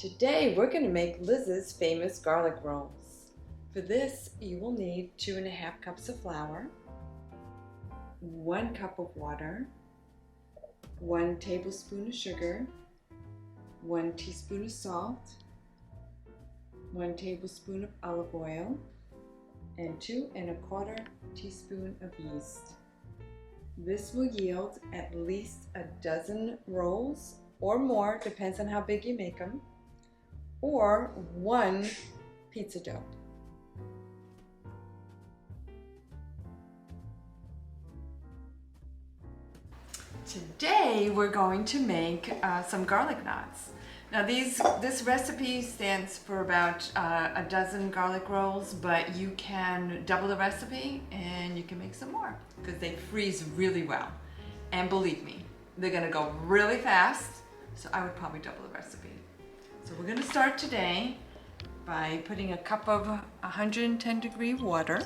Today we're going to make Liz's famous garlic rolls. For this you will need 2.5 cups of flour, 1 cup of water, 1 tablespoon of sugar, 1 teaspoon of salt, 1 tablespoon of olive oil, and 2.25 teaspoon of yeast. This will yield at least a dozen rolls or more, depends on how big you make them, or 1 pizza dough. Today we're going to make some garlic knots. Now this recipe stands for about a dozen garlic rolls, but you can double the recipe and you can make some more because they freeze really well. And believe me, they're gonna go really fast, so I would probably double the recipe. So we're gonna start today by putting a cup of 110 degree water.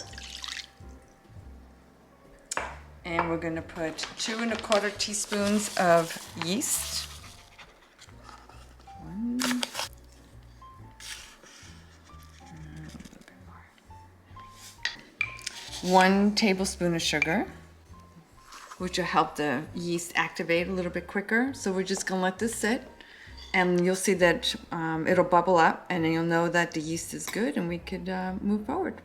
And we're gonna put 2.25 teaspoons of yeast. 1 tablespoon of sugar, which will help the yeast activate a little bit quicker. So we're just gonna let this sit, and you'll see that it'll bubble up, and then you'll know that the yeast is good and we could move forward.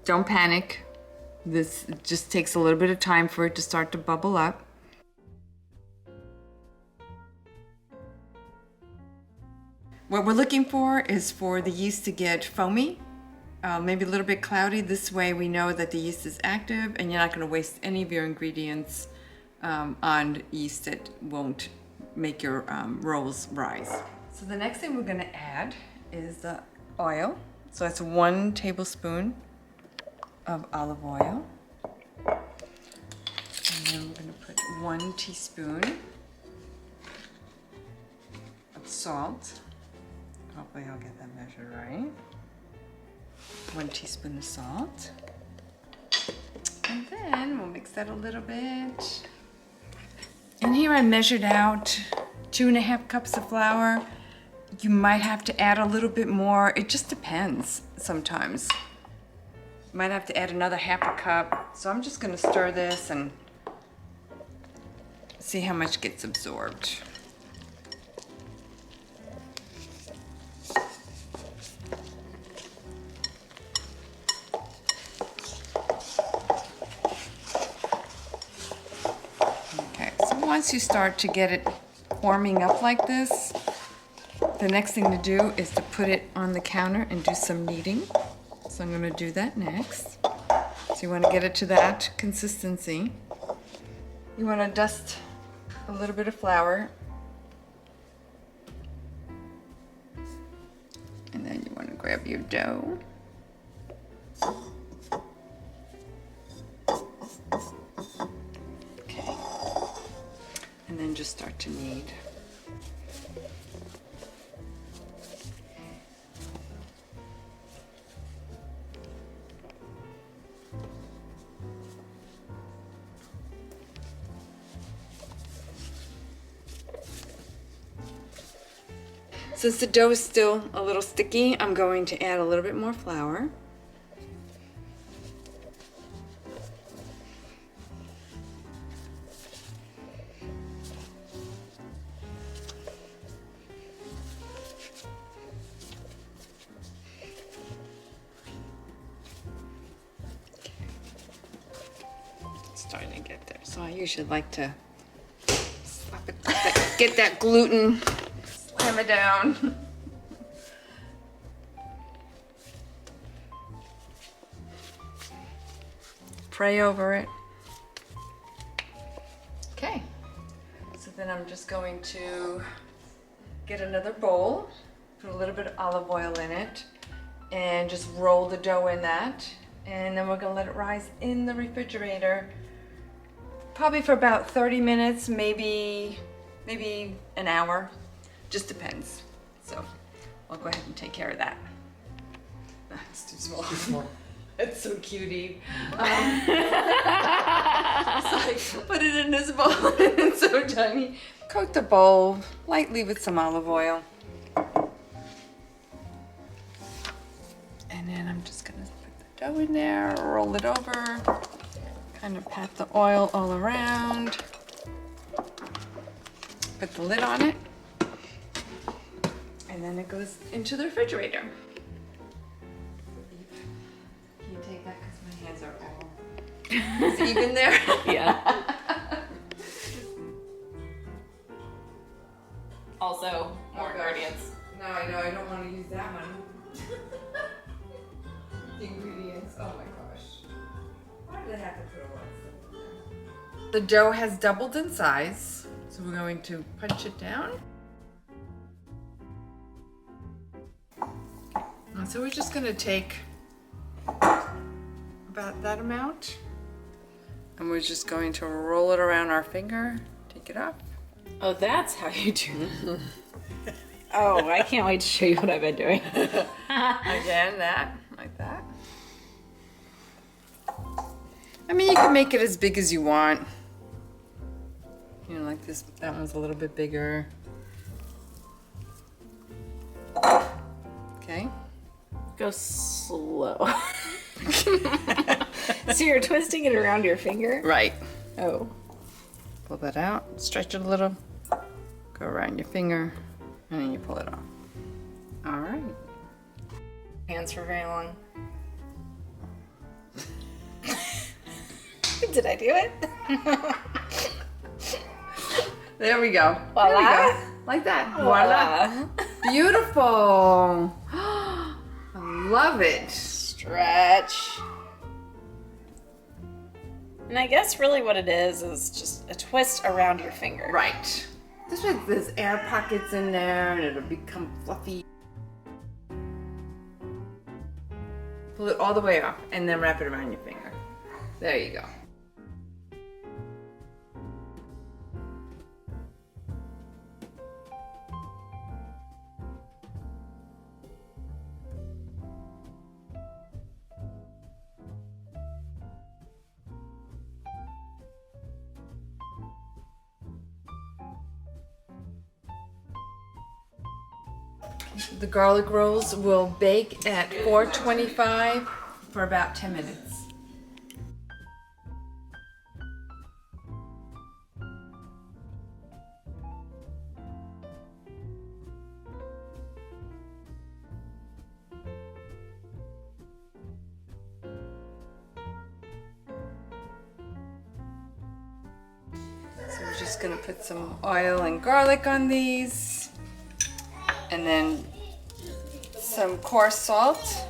Don't panic. This just takes a little bit of time for it to start to bubble up. What we're looking for is for the yeast to get foamy, maybe a little bit cloudy. This way we know that the yeast is active and you're not going to waste any of your ingredients on yeast that won't make your rolls rise. So the next thing we're going to add is the oil. So that's 1 tablespoon of olive oil. And then we're going to put 1 teaspoon of salt. Hopefully I'll get that measure right. 1 teaspoon of salt. And then we'll mix that a little bit. And here I measured out 2.5 cups of flour. You might have to add a little bit more. It just depends sometimes. Might have to add another 1/2 cup. So I'm just gonna stir this and see how much gets absorbed. Okay, so once you start to get it warming up like this, the next thing to do is to put it on the counter and do some kneading. So I'm going to do that next. So you want to get it to that consistency. You want to dust a little bit of flour. And then you want to grab your dough. Okay. And then just start to knead. Since the dough is still a little sticky, I'm going to add a little bit more flour. It's starting to get there. So I usually like to slap it, get that gluten. Slam it down. Pray over it. Okay, so then I'm just going to get another bowl, put a little bit of olive oil in it, and just roll the dough in that. And then we're gonna let it rise in the refrigerator, probably for about 30 minutes, maybe an hour. Just depends. So I'll go ahead and take care of that. It's too small. Too small. It's so cutie. It's like, put it in this bowl. It's so tiny. Coat the bowl lightly with some olive oil. just gonna put the dough in there, roll it over, kind of pat the oil all around. Put the lid on it. And then it goes into the refrigerator. Can you take that because my hands are all... Is it even there? Yeah. Also, more ingredients. No, I know, I don't want to use that one. The ingredients, oh my gosh. Why do they have to put all that stuff in there? The dough has doubled in size, so we're going to punch it down. And so we're just going to take about that amount, and we're just going to roll it around our finger, take it up. Oh, that's how you do it. Oh, I can't wait to show you what I've been doing. Again, that, like that. I mean, you can make it as big as you want. You know, like this, that one's a little bit bigger. Okay. Go slow. So you're twisting it around your finger? Right. Oh. Pull that out, stretch it a little, go around your finger, and then you pull it off. All right. Hands for very long. Did I do it? There we go. Voila. There we go. Like that. Voila. Beautiful. I love it. Stretch. And I guess really what it is just a twist around your finger. Right. This way there's air pockets in there and it'll become fluffy. Pull it all the way up and then wrap it around your finger. There you go. The garlic rolls will bake at 425 for about 10 minutes. So we're just gonna put some oil and garlic on these, and then some coarse salt.